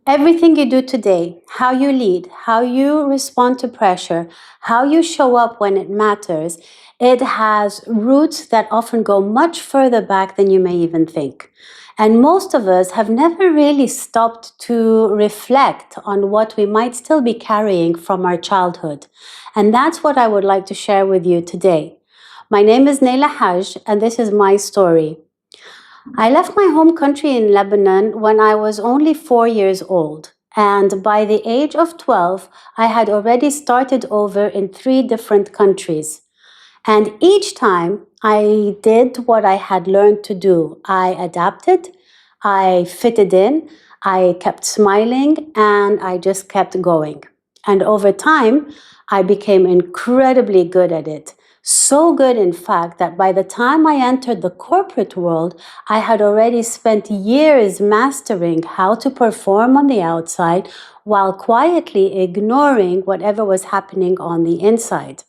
Everything you do today, how you lead, how you respond to pressure, how you show up when it matters, it has roots that often go much further back than you may even think. And most of us have never really stopped to reflect on what we might still be carrying from our childhood. And that's what I would like to share with you today. My name is Neila Haj, and this is my story. I left my home country in Lebanon when I was only 4 years old. And by the age of 12, I had already started over in 3 different countries. And each time I did what I had learned to do. I adapted, I fitted in, I kept smiling, and I just kept going. And over time, I became incredibly good at it. So good, in fact, that by the time I entered the corporate world, I had already spent years mastering how to perform on the outside while quietly ignoring whatever was happening on the inside.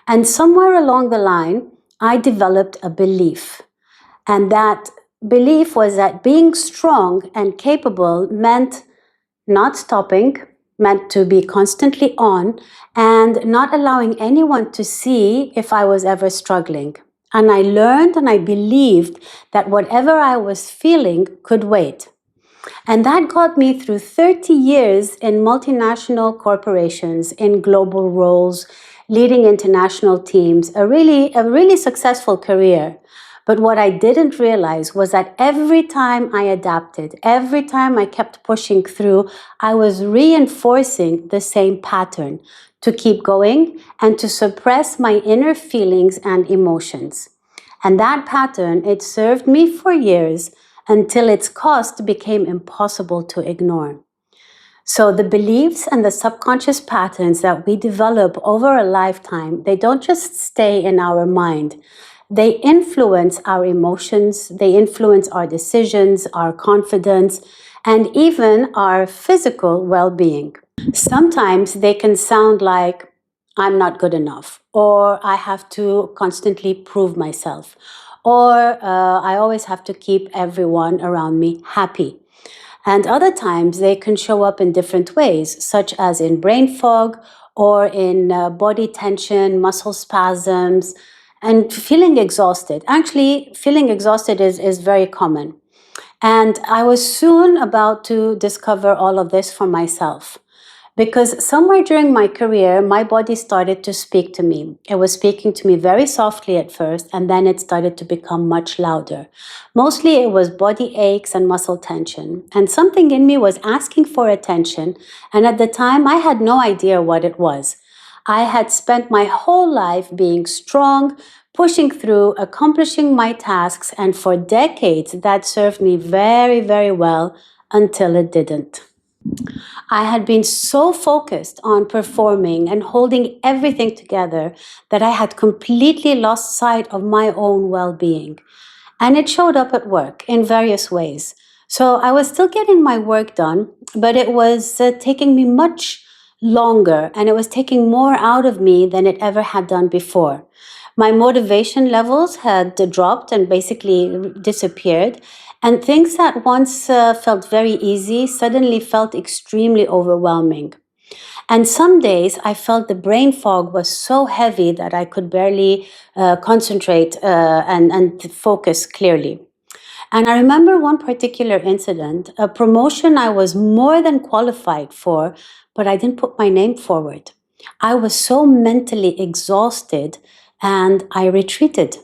And somewhere along the line, I developed a belief. And that belief was that being strong and capable meant not stopping, meant to be constantly on, and not allowing anyone to see if I was ever struggling. And I learned and I believed that whatever I was feeling could wait. And that got me through 30 years in multinational corporations, in global roles, leading international teams, a really successful career. But what I didn't realize was that every time I adapted, every time I kept pushing through, I was reinforcing the same pattern to keep going and to suppress my inner feelings and emotions. And that pattern, it served me for years until its cost became impossible to ignore. So the beliefs and the subconscious patterns that we develop over a lifetime, they don't just stay in our mind. They influence our emotions, they influence our decisions, our confidence, and even our physical well-being. Sometimes they can sound like, I'm not good enough, or I have to constantly prove myself, or I always have to keep everyone around me happy. And other times they can show up in different ways, such as in brain fog or in body tension, muscle spasms, and feeling exhausted. Actually, feeling exhausted is very common. And I was soon about to discover all of this for myself. Because somewhere during my career, my body started to speak to me. It was speaking to me very softly at first, and then it started to become much louder. Mostly it was body aches and muscle tension. And something in me was asking for attention. And at the time, I had no idea what it was. I had spent my whole life being strong, pushing through, accomplishing my tasks, and for decades, that served me very, very well until it didn't. I had been so focused on performing and holding everything together that I had completely lost sight of my own well-being. And it showed up at work in various ways. So I was still getting my work done, but it was taking me much longer, and it was taking more out of me than it ever had done before. My motivation levels had dropped and basically disappeared. And things that once felt very easy suddenly felt extremely overwhelming. And some days I felt the brain fog was so heavy that I could barely concentrate and focus clearly. And I remember one particular incident, a promotion I was more than qualified for, but I didn't put my name forward. I was so mentally exhausted and I retreated.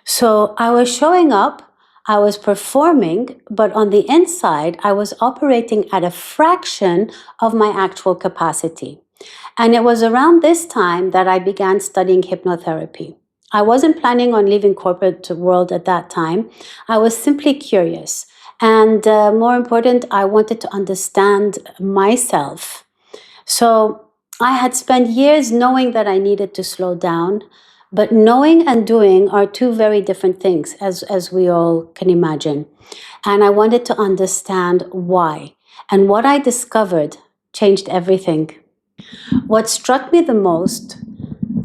So I was showing up, I was performing, but on the inside, I was operating at a fraction of my actual capacity. And it was around this time that I began studying hypnotherapy. I wasn't planning on leaving corporate world at that time. I was simply curious. And more important, I wanted to understand myself. So I had spent years knowing that I needed to slow down, but knowing and doing are two very different things, as we all can imagine. And I wanted to understand why. And what I discovered changed everything. What struck me the most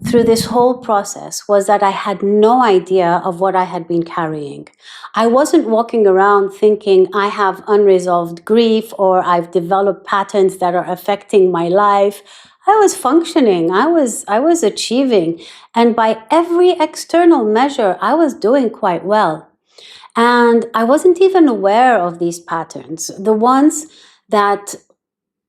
through this whole process was that I had no idea of what I had been carrying. I wasn't walking around thinking I have unresolved grief or I've developed patterns that are affecting my life. I was functioning, I was achieving, and by every external measure, I was doing quite well. And I wasn't even aware of these patterns, the ones that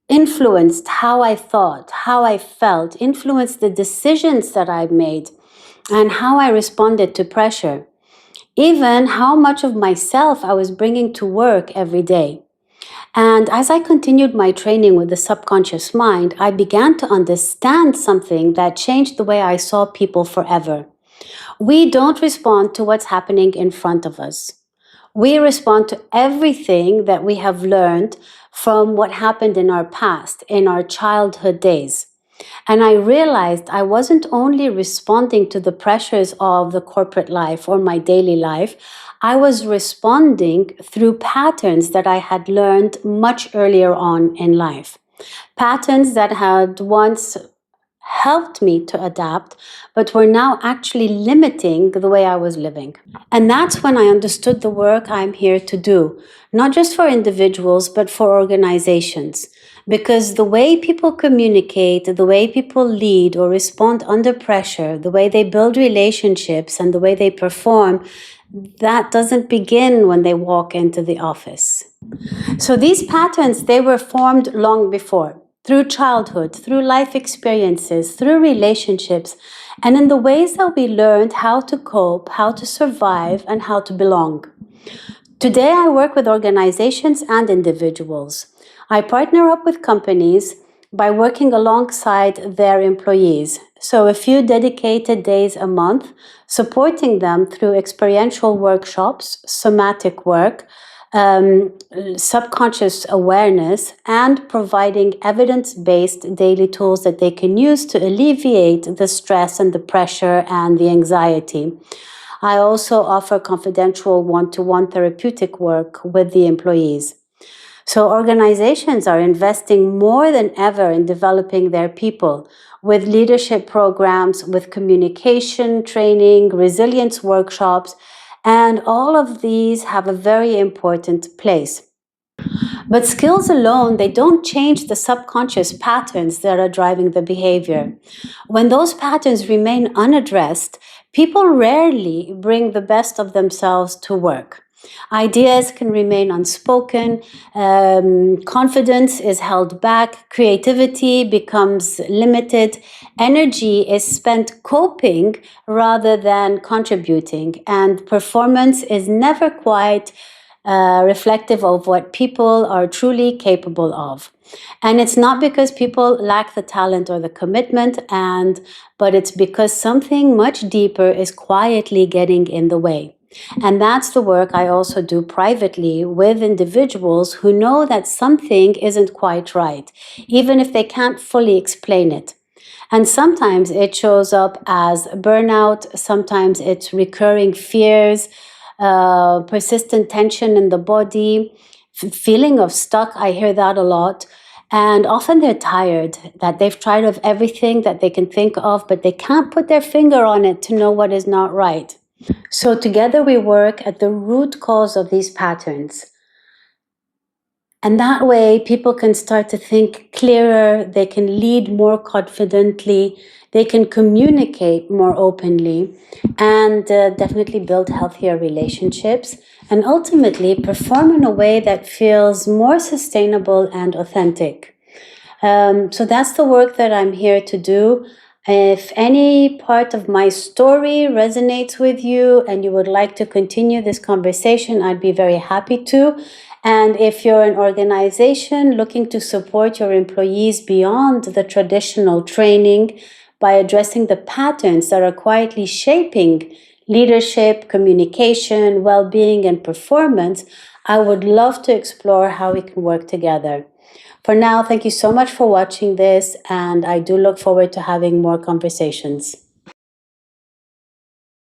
influenced how I thought, how I felt, influenced the decisions that I made, and how I responded to pressure. Even how much of myself I was bringing to work every day. And as I continued my training with the subconscious mind, I began to understand something that changed the way I saw people forever. We don't respond to what's happening in front of us. We respond to everything that we have learned from what happened in our past, in our childhood days. And I realized I wasn't only responding to the pressures of the corporate life or my daily life, I was responding through patterns that I had learned much earlier on in life. Patterns that had once helped me to adapt, but were now actually limiting the way I was living. And that's when I understood the work I'm here to do, not just for individuals, but for organizations. Because the way people communicate, the way people lead or respond under pressure, the way they build relationships and the way they perform, that doesn't begin when they walk into the office. So these patterns, they were formed long before, through childhood, through life experiences, through relationships, and in the ways that we learned how to cope, how to survive, and how to belong. Today, I work with organizations and individuals. I partner up with companies by working alongside their employees. So a few dedicated days a month, supporting them through experiential workshops, somatic work, subconscious awareness, and providing evidence-based daily tools that they can use to alleviate the stress and the pressure and the anxiety. I also offer confidential one-to-one therapeutic work with the employees. So organizations are investing more than ever in developing their people with leadership programs, with communication training, resilience workshops, and all of these have a very important place. But skills alone, they don't change the subconscious patterns that are driving the behavior. When those patterns remain unaddressed, people rarely bring the best of themselves to work. Ideas can remain unspoken, confidence is held back, creativity becomes limited, energy is spent coping rather than contributing, and performance is never quite reflective of what people are truly capable of. And it's not because people lack the talent or the commitment, but it's because something much deeper is quietly getting in the way. And that's the work I also do privately with individuals who know that something isn't quite right, even if they can't fully explain it. And sometimes it shows up as burnout, sometimes it's recurring fears, persistent tension in the body, feeling of stuck. I hear that a lot. And often they're tired, that they've tried of everything that they can think of, but they can't put their finger on it to know what is not right. So together we work at the root cause of these patterns. And that way people can start to think clearer, they can lead more confidently, they can communicate more openly, and definitely build healthier relationships, and ultimately perform in a way that feels more sustainable and authentic. So that's the work that I'm here to do. If any part of my story resonates with you and you would like to continue this conversation, I'd be very happy to. And if you're an organization looking to support your employees beyond the traditional training by addressing the patterns that are quietly shaping leadership, communication, well-being, and performance, I would love to explore how we can work together. For now, thank you so much for watching this, and I do look forward to having more conversations.